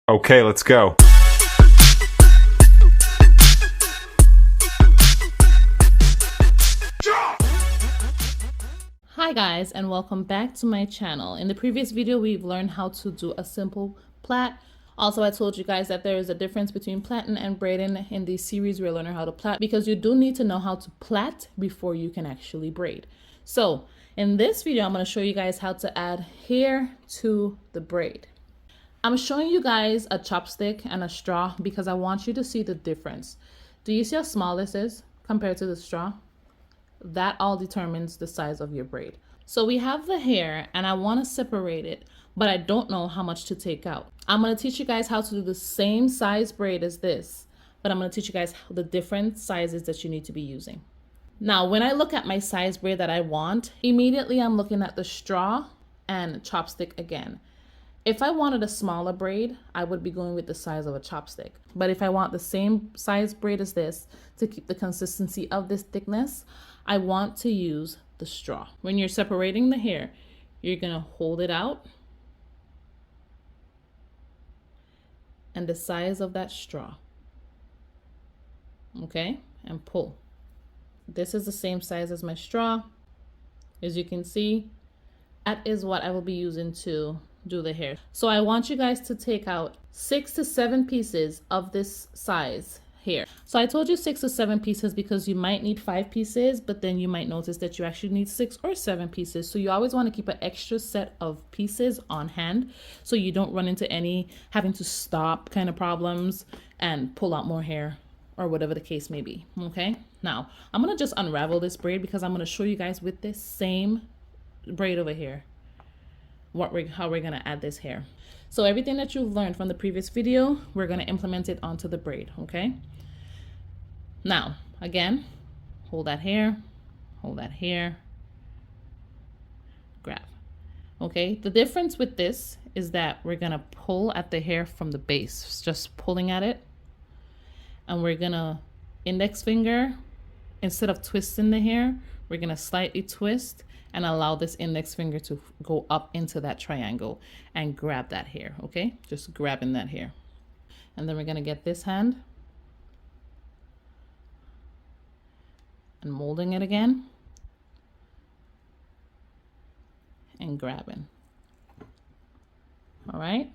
Okay, let's go. Hi guys, and welcome back to my channel. In the previous video, we've learned how to do a simple plait. Also, I told you guys that there is a difference between plaiting and braiding. In this series, we're learning how to plait because you do need to know how to plait before you can actually braid. So in this video, I'm going to show you guys how to add hair to the braid. I'm showing you guys a chopstick and a straw because I want you to see the difference. Do you see how small this is compared to the straw? That all determines the size of your braid. So we have the hair and I want to separate it, but I don't know how much to take out. I'm going to teach you guys how to do the same size braid as this, but I'm going to teach you guys the different sizes that you need to be using. Now, when I look at my size braid that I want, immediately I'm looking at the straw and chopstick again. If I wanted a smaller braid, I would be going with the size of a chopstick. But if I want the same size braid as this to keep the consistency of this thickness, I want to use the straw. When you're separating the hair, you're gonna hold it out and the size of that straw, okay, and pull. This is the same size as my straw. As you can see, that is what I will be using to do the hair. So I want you guys to take out 6 to 7 pieces of this size here. So I told you 6 to 7 pieces because you might need 5 pieces, but then you might notice that you actually need 6 or 7 pieces. So you always want to keep an extra set of pieces on hand so you don't run into any having to stop kind of problems and pull out more hair or whatever the case may be. Okay, now I'm gonna just unravel this braid because I'm gonna show you guys with this same braid over here how we're gonna add this hair. So everything that you've learned from the previous video, we're gonna implement it onto the braid, okay? Now, again, hold that hair, grab, okay? The difference with this is that we're gonna pull at the hair from the base, just pulling at it, and we're gonna index finger, instead of twisting the hair, we're gonna slightly twist and allow this index finger to go up into that triangle and grab that hair, okay? Just grabbing that hair. And then we're gonna get this hand and molding it again and grabbing. All right?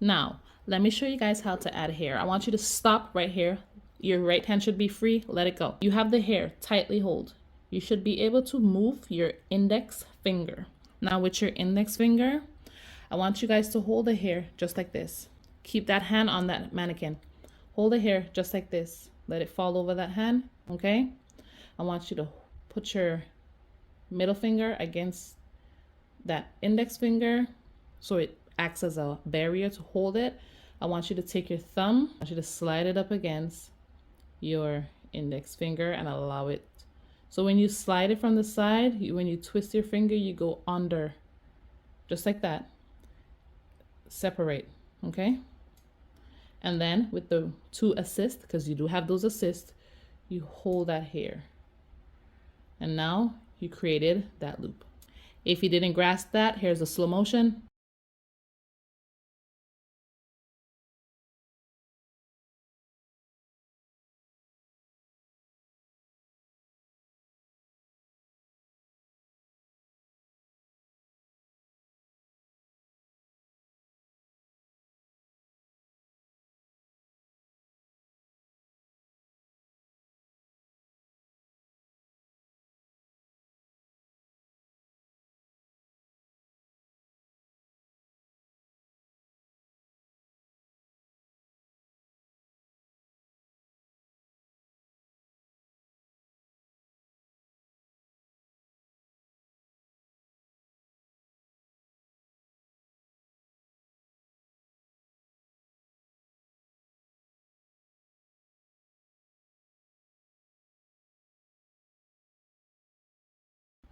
Now, let me show you guys how to add hair. I want you to stop right here. Your right hand should be free, let it go. You have the hair, tightly hold. You should be able to move your index finger. Now with your index finger, I want you guys to hold the hair just like this. Keep that hand on that mannequin. Hold the hair just like this. Let it fall over that hand, okay? I want you to put your middle finger against that index finger so it acts as a barrier to hold it. I want you to take your thumb, I want you to slide it up against your index finger and allow it. So when you slide it from the side, when you twist your finger, you go under, just like that. Separate, okay? And then with the 2 assists, because you do have those assists, you hold that hair. And now you created that loop. If you didn't grasp that, here's a slow motion.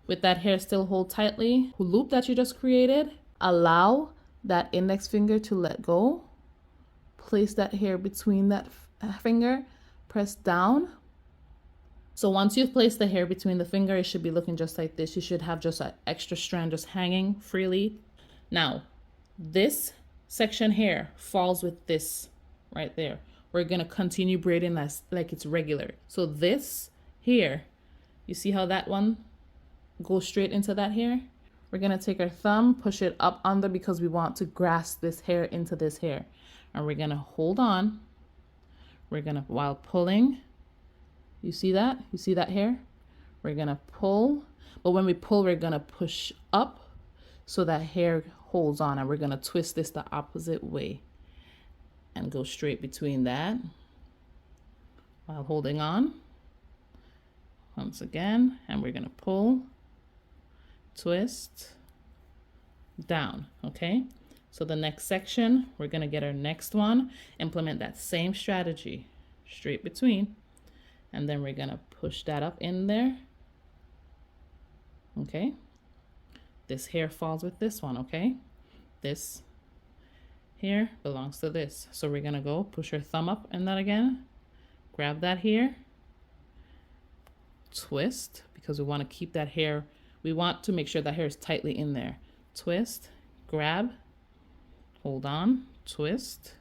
With that hair still hold tightly, loop that you just created, allow that index finger to let go. Place that hair between that finger, press down. So once you've placed the hair between the finger, it should be looking just like this. You should have just an extra strand just hanging freely. Now, this section here falls with this right there, we're gonna continue braiding as like it's regular. So this here, you see how that one goes straight into that hair? We're gonna take our thumb, push it up under because we want to grasp this hair into this hair. And we're gonna hold on. We're gonna, while pulling, you see that? You see that hair? We're gonna pull, but when we pull, we're gonna push up so that hair holds on, and we're gonna twist this the opposite way and go straight between that while holding on once again. And we're gonna pull, twist, down. Okay, so the next section, we're gonna get our next one, implement that same strategy, straight between, and then we're gonna push that up in there. Okay, this hair falls with this one. Okay, this here belongs to this, so we're gonna go push our thumb up in that again, grab that here, twist, because we want to keep that hair, we want to make sure that hair is tightly in there. Twist, grab, hold on, twist,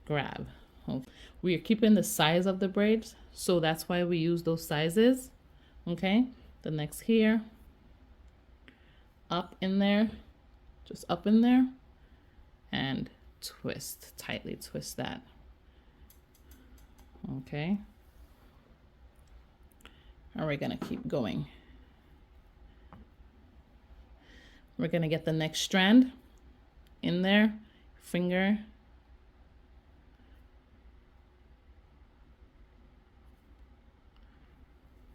grab. We are keeping the size of the braids, so that's why we use those sizes. Okay, the next here, up in there, just up in there, and twist, tightly twist that. Okay, and we're gonna keep going. We're gonna get the next strand in there, finger,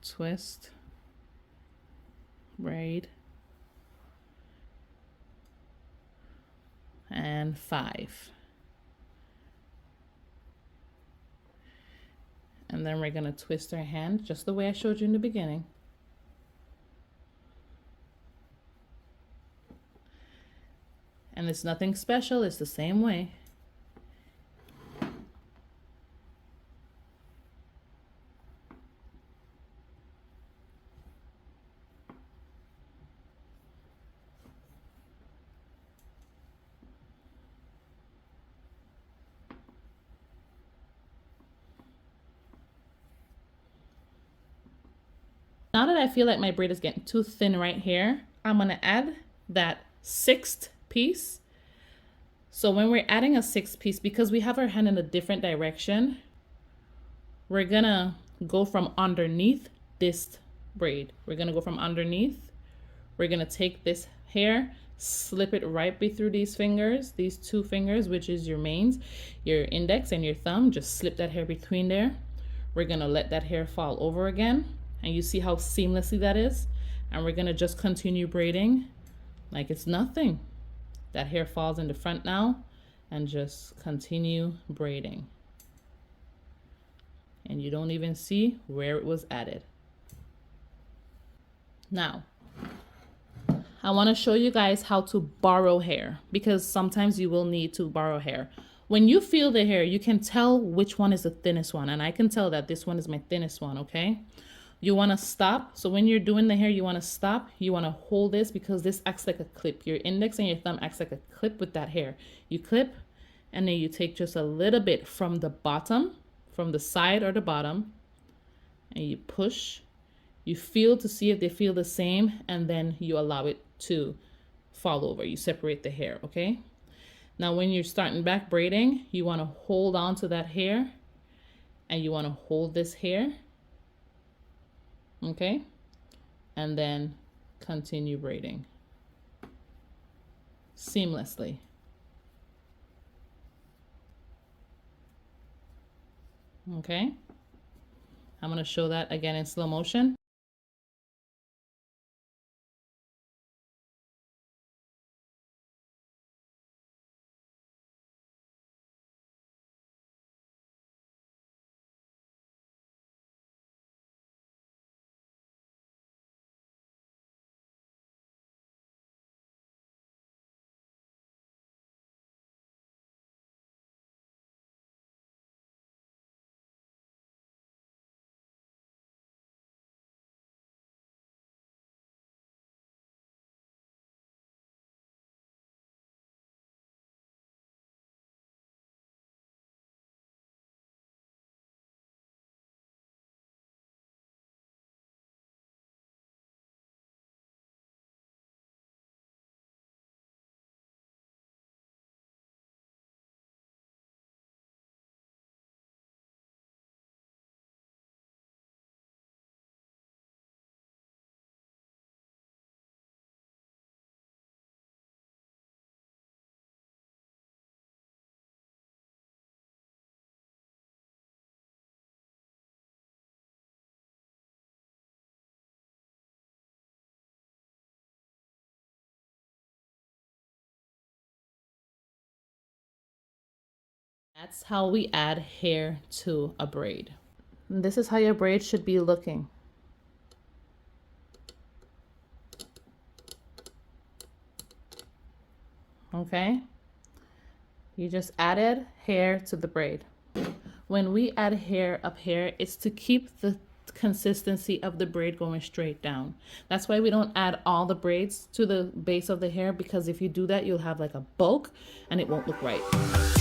twist, braid, and 5. And then we're gonna twist our hand just the way I showed you in the beginning. And it's nothing special, it's the same way. Now that I feel like my braid is getting too thin right here, I'm gonna add that 6th piece. So when we're adding a 6th piece, because we have our hand in a different direction, we're gonna go from underneath this braid. We're gonna go from underneath. We're gonna take this hair, slip it right through these fingers, these 2 fingers, which is your mains, your index and your thumb. Just slip that hair between there. We're gonna let that hair fall over again. And you see how seamlessly that is? And we're gonna just continue braiding like it's nothing. That hair falls in the front now, and just continue braiding. And you don't even see where it was added. Now, I wanna show you guys how to borrow hair, because sometimes you will need to borrow hair. When you feel the hair, you can tell which one is the thinnest one, and I can tell that this one is my thinnest one, okay? You want to stop. So when you're doing the hair, you want to stop. You want to hold this because this acts like a clip. Your index and your thumb acts like a clip with that hair. You clip, and then you take just a little bit from the bottom, from the side or the bottom, and you push. You feel to see if they feel the same, and then you allow it to fall over. You separate the hair, okay? Now when you're starting back braiding, you want to hold on to that hair, and you want to hold this hair. Okay, and then continue braiding seamlessly. Okay, I'm going to show that again in slow motion. That's how we add hair to a braid. And this is how your braid should be looking. Okay? You just added hair to the braid. When we add hair up here, it's to keep the consistency of the braid going straight down. That's why we don't add all the braids to the base of the hair, because if you do that, you'll have like a bulk and it won't look right.